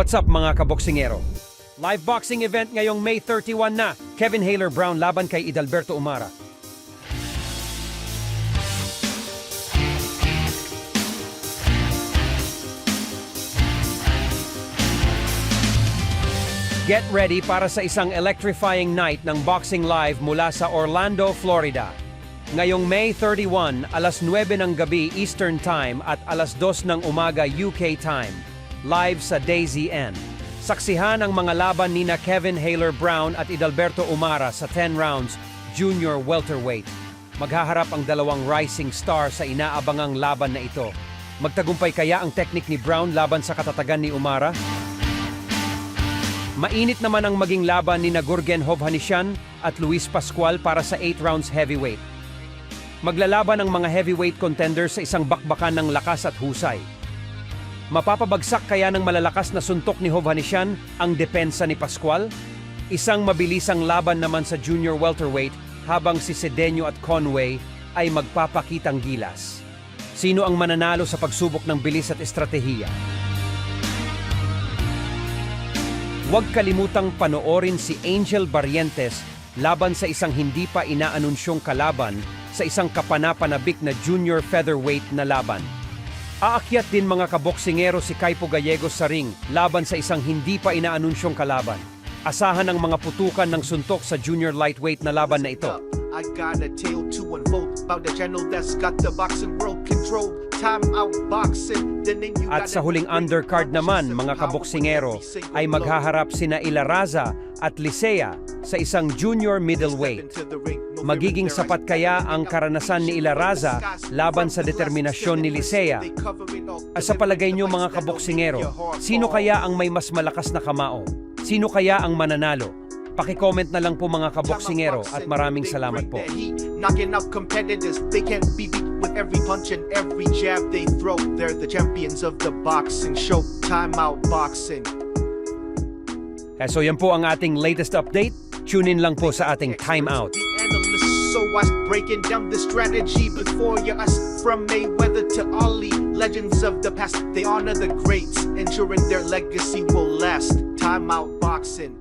What's up mga kaboksingero? Live boxing event ngayong May 31 na. Kevin Haler Brown laban kay Idalberto Umara. Get ready para sa isang electrifying night ng Boxing Live mula sa Orlando, Florida. Ngayong May 31, alas 9 ng gabi Eastern Time at alas 2 ng umaga UK Time. Live sa DAZN. Saksihan ang mga laban nina Kevin Haler Brown at Idalberto Umara sa 10 rounds junior welterweight. Maghaharap ang dalawang rising star sa inaabangang laban na ito. Magtagumpay kaya ang teknik ni Brown laban sa katatagan ni Umara? Mainit naman ang maging laban ni Gurgen Hovhannisyan at Luis Pascual para sa 8 rounds heavyweight. Maglalaban ang mga heavyweight contenders sa isang bakbakan ng lakas at husay. Mapapabagsak kaya ng malalakas na suntok ni Hovhannisyan ang depensa ni Pascual? Isang mabilisang laban naman sa junior welterweight habang si Cedeno at Conway ay magpapakitang gilas. Sino ang mananalo sa pagsubok ng bilis at estratehiya? Huwag kalimutang panoorin si Angel Barrientes laban sa isang hindi pa inaanunsyong kalaban sa isang kapanapanabik na junior featherweight na laban. Aakyat din mga kaboksingero si Kaipo Gallegos sa ring laban sa isang hindi pa inaanunsyong kalaban. Asahan ang mga putukan ng suntok sa junior lightweight na laban na ito. I got a tale to unfold about the channel that's got the boxing world controlled. Time out boxing. At sa huling undercard naman, mga kaboksingero, ay maghaharap sina Ilaraza at Licea sa isang junior middleweight. Magiging sapat kaya ang karanasan ni Ilaraza laban sa determinasyon ni Licea? Sa palagay niyo mga kaboksingero, sino kaya ang may mas malakas na kamao? Sino kaya ang mananalo? Paki-comment na lang po mga kaboksingero at maraming salamat po. Knocking out competitors, they can't be beat with every punch and every jab they throw. They're the champions of the boxing show. Time out boxing. So yan po ang ating latest update. Tune in lang po sa ating Time Out. The analysts so wise, breaking down the strategy before your eyes. From Mayweather to Ali, legends of the past, they honor the greats, ensuring their legacy will last. Time out boxing.